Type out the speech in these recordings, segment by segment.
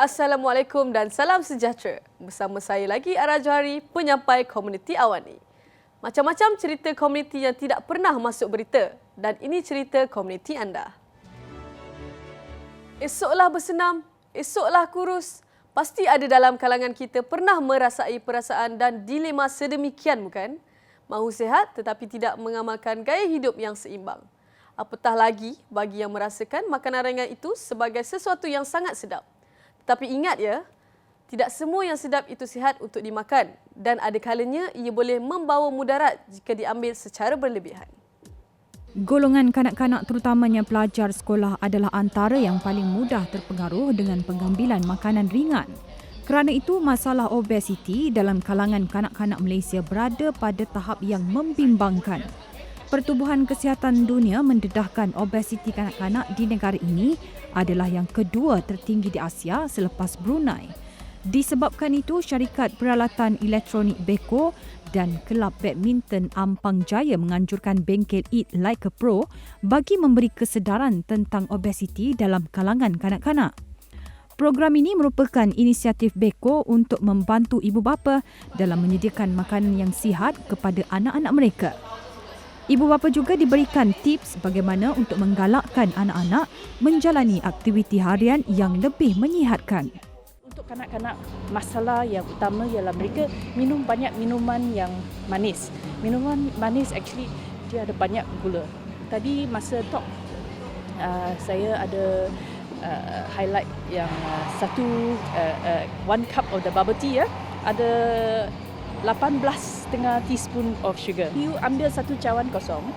Assalamualaikum dan salam sejahtera. Bersama saya lagi Ara Johari, penyampai komuniti Awani. Macam-macam cerita komuniti yang tidak pernah masuk berita dan ini cerita komuniti anda. Esoklah bersenam, esoklah kurus. Pasti ada dalam kalangan kita pernah merasai perasaan dan dilema sedemikian bukan? Mahu sihat tetapi tidak mengamalkan gaya hidup yang seimbang. Apatah lagi bagi yang merasakan makanan ringan itu sebagai sesuatu yang sangat sedap. Tapi ingat ya, tidak semua yang sedap itu sihat untuk dimakan dan ada kalanya ia boleh membawa mudarat jika diambil secara berlebihan. Golongan kanak-kanak terutamanya pelajar sekolah adalah antara yang paling mudah terpengaruh dengan pengambilan makanan ringan. Kerana itu, masalah obesiti dalam kalangan kanak-kanak Malaysia berada pada tahap yang membimbangkan. Pertubuhan Kesihatan Dunia mendedahkan obesiti kanak-kanak di negara ini adalah yang kedua tertinggi di Asia selepas Brunei. Disebabkan itu, syarikat peralatan elektronik Beko dan kelab badminton Ampang Jaya menganjurkan bengkel Eat Like a Pro bagi memberi kesedaran tentang obesiti dalam kalangan kanak-kanak. Program ini merupakan inisiatif Beko untuk membantu ibu bapa dalam menyediakan makanan yang sihat kepada anak-anak mereka. Ibu bapa juga diberikan tips bagaimana untuk menggalakkan anak-anak menjalani aktiviti harian yang lebih menyihatkan. Untuk kanak-kanak, masalah yang utama ialah mereka minum banyak minuman yang manis. Minuman manis actually dia ada banyak gula. Tadi masa talk saya ada highlight yang one cup of the bubble tea ada 18.5 teaspoon of sugar. You ambil satu cawan kosong,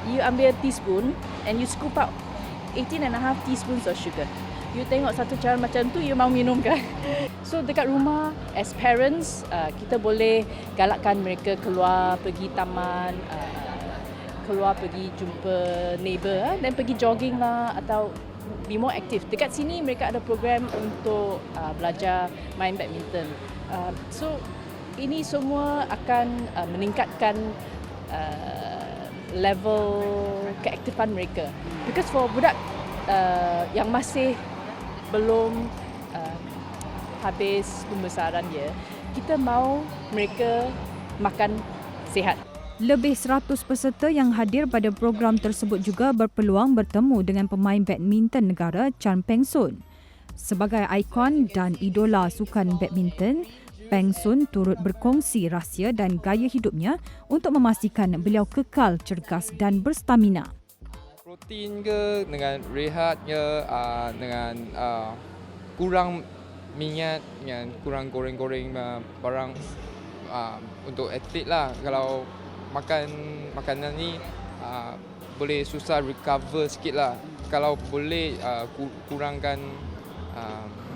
you ambil teaspoon and you scoop out 18.5 teaspoons of sugar. You tengok satu cawan macam tu, you mau minum kan? So dekat rumah, as parents, kita boleh galakkan mereka keluar pergi taman, keluar pergi jumpa neighbour dan pergi jogging lah atau be more active. Dekat sini mereka ada program untuk belajar main badminton. So ini semua akan meningkatkan level keaktifan mereka. Because for budak yang masih belum habis pembesaran dia, kita mahu mereka makan sihat. Lebih 100 peserta yang hadir pada program tersebut juga berpeluang bertemu dengan pemain badminton negara Chan Peng Soon. Sebagai ikon dan idola sukan badminton, Peng Soon turut berkongsi rahsia dan gaya hidupnya untuk memastikan beliau kekal cergas dan berstamina. Protein ke, dengan rehat ke, dengan kurang minyak, dengan kurang goreng-goreng barang untuk atlet lah. Kalau makan makanan ni boleh susah recover sikit lah. Kalau boleh kurangkan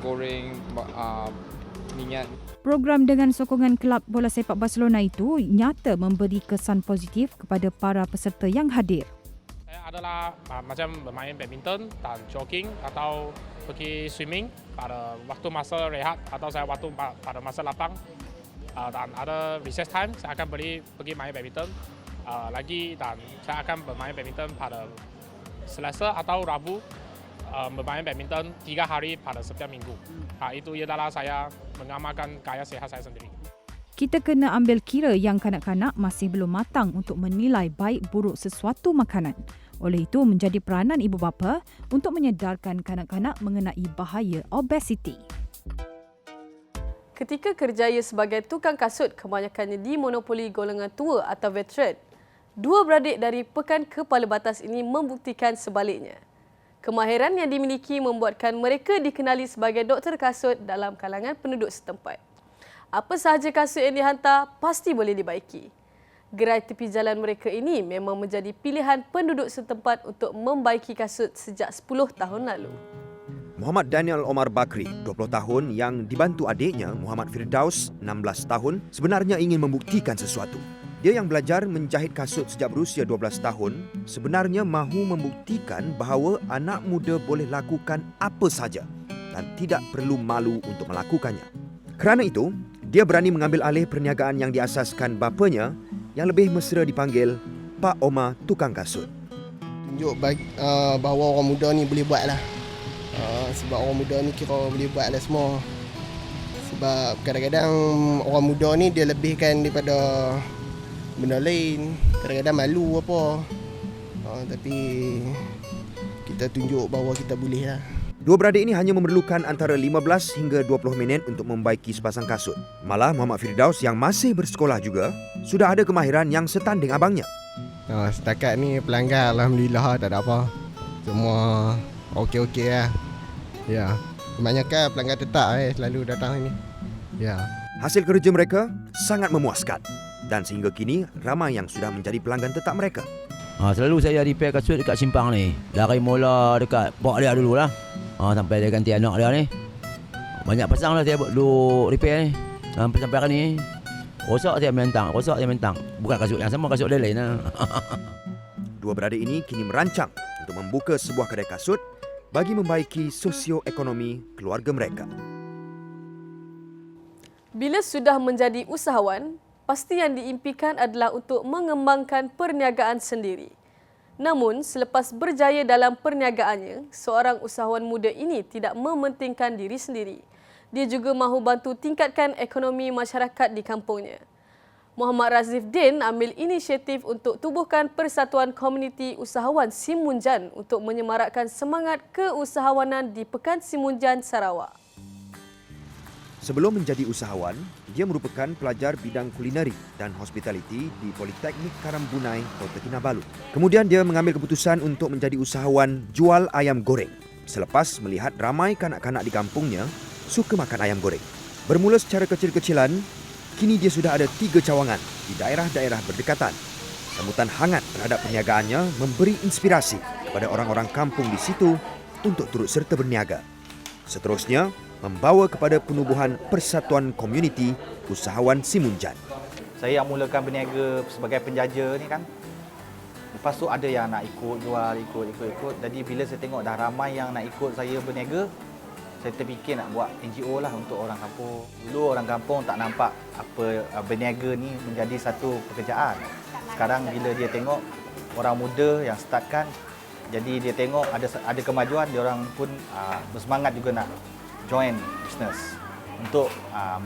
goreng minyak. Program dengan sokongan kelab bola sepak Barcelona itu nyata memberi kesan positif kepada para peserta yang hadir. Saya adalah macam bermain badminton dan jogging atau pergi swimming pada waktu masa rehat atau saya waktu pada masa lapang. Dan ada recess time saya akan pergi main badminton lagi dan saya akan bermain badminton pada Selasa atau Rabu. Bermain badminton 3 hari pada setiap minggu. Itu ialah saya mengamalkan gaya sihat saya sendiri. Kita kena ambil kira yang kanak-kanak masih belum matang untuk menilai baik buruk sesuatu makanan. Oleh itu, menjadi peranan ibu bapa untuk menyedarkan kanak-kanak mengenai bahaya obesiti. Ketika kerjaya sebagai tukang kasut kebanyakannya di monopoli golongan tua atau veteran, dua beradik dari Pekan Kepala Batas ini membuktikan sebaliknya. Kemahiran yang dimiliki membuatkan mereka dikenali sebagai doktor kasut dalam kalangan penduduk setempat. Apa sahaja kasut yang dihantar pasti boleh dibaiki. Gerai tepi jalan mereka ini memang menjadi pilihan penduduk setempat untuk membaiki kasut sejak 10 tahun lalu. Muhammad Daniel Omar Bakri, 20 tahun yang dibantu adiknya Muhammad Firdaus, 16 tahun, sebenarnya ingin membuktikan sesuatu. Dia yang belajar menjahit kasut sejak berusia 12 tahun sebenarnya mahu membuktikan bahawa anak muda boleh lakukan apa saja dan tidak perlu malu untuk melakukannya. Kerana itu, dia berani mengambil alih perniagaan yang diasaskan bapanya yang lebih mesra dipanggil Pak Omar Tukang Kasut. Tunjuk bahawa orang muda ni boleh buat lah. Sebab orang muda ni kira boleh buat lah semua. Sebab kadang-kadang orang muda ni dia lebihkan daripada benda lain. Kadang-kadang malu apa. Tapi kita tunjuk bahawa kita boleh lah. Dua beradik ini hanya memerlukan antara 15 hingga 20 minit untuk membaiki sepasang kasut. Malah Muhammad Firdaus yang masih bersekolah juga sudah ada kemahiran yang setanding abangnya. Setakat ni pelanggan alhamdulillah tak ada apa. Semua okey-okey lah. Ya, kebanyakan pelanggan tetap selalu datang sini. Ya. Hasil kerja mereka sangat memuaskan dan sehingga kini ramai yang sudah menjadi pelanggan tetap mereka. Selalu saya repair kasut dekat simpang ni. Dari mula dekat pak dia dululah. Sampai dia ganti anak dia ni. Banyak pasang lah saya dulu repair ni. Sampai hari ni. Rosak saya mentang. Bukan kasut yang sama, kasut dia lain lah. Dua beradik ini kini merancang untuk membuka sebuah kedai kasut bagi membaiki sosioekonomi keluarga mereka. Bila sudah menjadi usahawan, pasti yang diimpikan adalah untuk mengembangkan perniagaan sendiri. Namun, selepas berjaya dalam perniagaannya, seorang usahawan muda ini tidak mementingkan diri sendiri. Dia juga mahu bantu tingkatkan ekonomi masyarakat di kampungnya. Muhammad Razif Din ambil inisiatif untuk tubuhkan Persatuan Komuniti Usahawan Simunjan untuk menyemarakkan semangat keusahawanan di Pekan Simunjan, Sarawak. Sebelum menjadi usahawan, dia merupakan pelajar bidang kulineri dan hospitality di Politeknik Karambunai, Kota Kinabalu. Kemudian dia mengambil keputusan untuk menjadi usahawan jual ayam goreng selepas melihat ramai kanak-kanak di kampungnya suka makan ayam goreng. Bermula secara kecil-kecilan, kini dia sudah ada 3 cawangan di daerah-daerah berdekatan. Sambutan hangat terhadap perniagaannya memberi inspirasi kepada orang-orang kampung di situ untuk turut serta berniaga. Seterusnya, membawa kepada penubuhan Persatuan Komuniti Usahawan Simunjan. Saya yang mulakan berniaga sebagai penjaja ni kan. Lepas tu ada yang nak ikut jual, ikut. Jadi bila saya tengok dah ramai yang nak ikut saya berniaga, saya terfikir nak buat NGO lah untuk orang kampung. Dulu orang kampung tak nampak apa berniaga ni menjadi satu pekerjaan. Sekarang bila dia tengok orang muda yang startkan, jadi dia tengok ada kemajuan, dia orang pun bersemangat juga nak join business untuk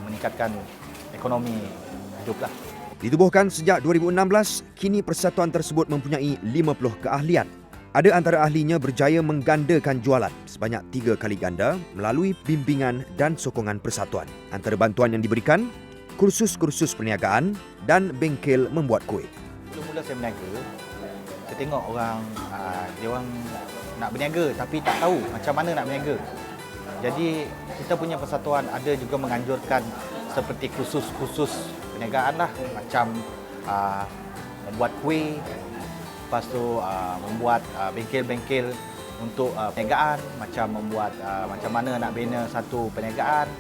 meningkatkan ekonomi hidup lah. Ditubuhkan sejak 2016, kini persatuan tersebut mempunyai 50 keahlian. Ada antara ahlinya berjaya menggandakan jualan sebanyak 3 kali ganda melalui bimbingan dan sokongan persatuan. Antara bantuan yang diberikan, kursus-kursus perniagaan dan bengkel membuat kuih. Mula-mula saya berniaga, saya tengok orang, dia orang nak berniaga tapi tak tahu macam mana nak berniaga. Jadi kita punya persatuan ada juga menganjurkan seperti kursus-kursus perniagaan lah, macam membuat kuih, lepas tu membuat bengkel-bengkel untuk perniagaan, macam membuat macam mana nak bina satu perniagaan,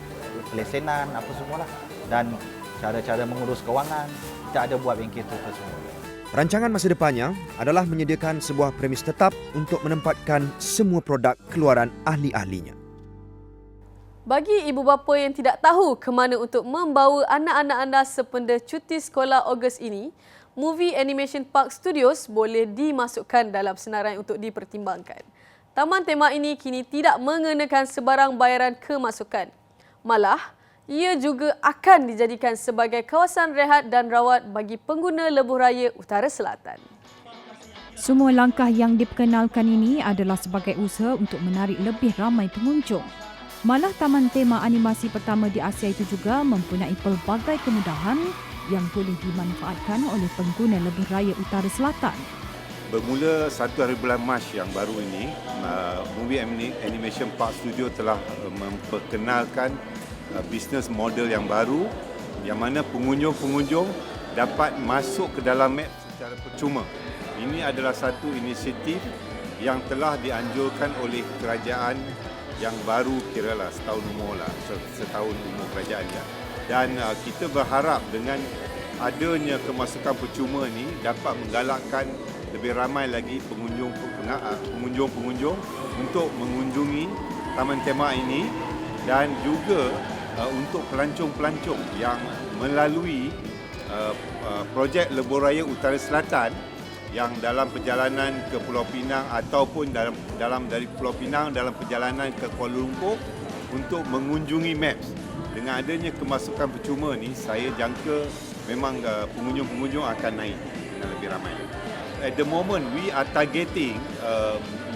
pelesenan apa semualah, dan cara-cara mengurus kewangan. Kita ada buat bengkel tu semua. Rancangan masa depannya adalah menyediakan sebuah premis tetap untuk menempatkan semua produk keluaran ahli-ahlinya. Bagi ibu bapa yang tidak tahu ke mana untuk membawa anak-anak anda sependa cuti sekolah Ogos ini, Movie Animation Park Studios boleh dimasukkan dalam senarai untuk dipertimbangkan. Taman tema ini kini tidak mengenakan sebarang bayaran kemasukan. Malah, ia juga akan dijadikan sebagai kawasan rehat dan rawat bagi pengguna lebuh raya Utara Selatan. Semua langkah yang diperkenalkan ini adalah sebagai usaha untuk menarik lebih ramai pengunjung. Malah taman tema animasi pertama di Asia itu juga mempunyai pelbagai kemudahan yang boleh dimanfaatkan oleh pengguna lebuh raya Utara Selatan. Bermula 1 hari bulan Mac yang baru ini, Movie Animation Park Studio telah memperkenalkan bisnes model yang baru yang mana pengunjung-pengunjung dapat masuk ke dalam map secara percuma. Ini adalah satu inisiatif yang telah dianjurkan oleh kerajaan yang baru kiralah setahun umur kerajaan dia. Dan kita berharap dengan adanya kemasukan percuma ini dapat menggalakkan lebih ramai lagi pengunjung-pengunjung untuk mengunjungi taman tema ini, dan juga untuk pelancong-pelancong yang melalui projek Lebuh Raya Utara Selatan yang dalam perjalanan ke Pulau Pinang ataupun dari Pulau Pinang dalam perjalanan ke Kuala Lumpur untuk mengunjungi MAPS. Dengan adanya kemasukan percuma ni, saya jangka memang pengunjung-pengunjung akan naik dengan lebih ramai. At the moment, we are targeting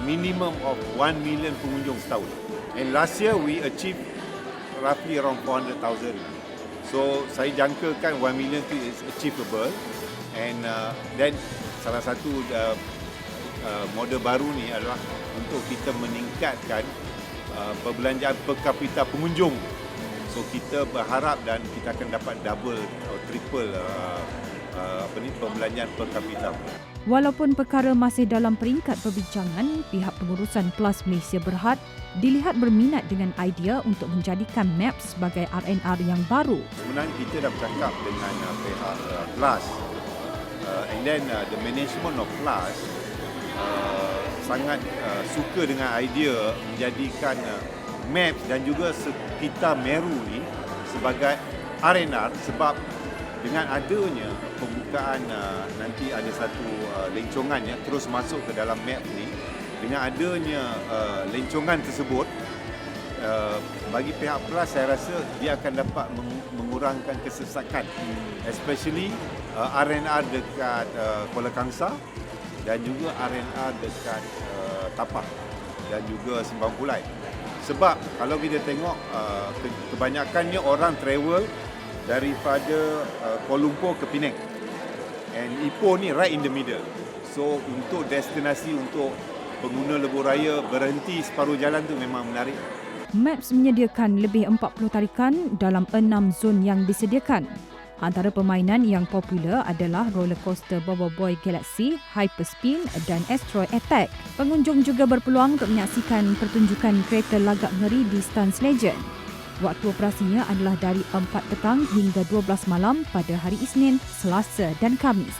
minimum of 1 million pengunjung setahun. And last year, we achieved roughly around 400,000. So, saya jangkakan 1 million itu is achievable. And then, salah satu model baru ni adalah untuk kita meningkatkan perbelanjaan per kapita pengunjung. So kita berharap dan kita akan dapat double atau triple perbelanjaan per kapita. Walaupun perkara masih dalam peringkat perbincangan, pihak pengurusan PLAS Malaysia Berhad dilihat berminat dengan idea untuk menjadikan MAPS sebagai RNR yang baru. Sebenarnya kita dah bercakap dengan pihak PLAS and then the management of PLAS sangat suka dengan idea menjadikan MAPS dan juga sekitar Meru ni sebagai RNR sebab dengan adanya pembukaan nanti ada satu lencongan yang terus masuk ke dalam MAPS ni, dengan adanya lencongan tersebut bagi pihak PLAS saya rasa dia akan dapat mengurangkan kesesakan, especially RNR dekat Kuala Kangsar dan juga RNR dekat Tapah dan juga Sembawang Pulai. Sebab kalau kita tengok kebanyakannya orang travel daripada Kuala Lumpur ke Penang. And Ipoh ni right in the middle. So untuk destinasi untuk pengguna lebuh raya berhenti separuh jalan tu memang menarik. MAPS menyediakan lebih 40 tarikan dalam 6 zon yang disediakan. Antara permainan yang popular adalah roller coaster Bobo Boy Galaxy, Hyperspin dan Asteroid Attack. Pengunjung juga berpeluang untuk menyaksikan pertunjukan kereta lagak ngeri di Stans Legend. Waktu operasinya adalah dari 4 petang hingga 12 malam pada hari Isnin, Selasa dan Khamis.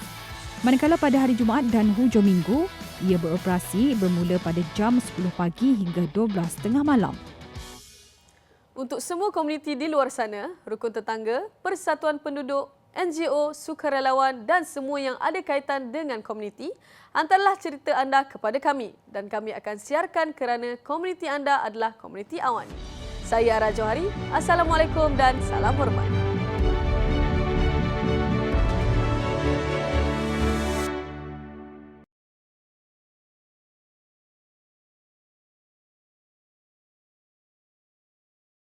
Manakala pada hari Jumaat dan hujung minggu, ia beroperasi bermula pada jam 10 pagi hingga 12.30 malam. Untuk semua komuniti di luar sana, rukun tetangga, persatuan penduduk, NGO, sukarelawan dan semua yang ada kaitan dengan komuniti, hantarlah cerita anda kepada kami dan kami akan siarkan kerana komuniti anda adalah komuniti awan. Saya Ara Johari. Assalamualaikum dan salam hormat.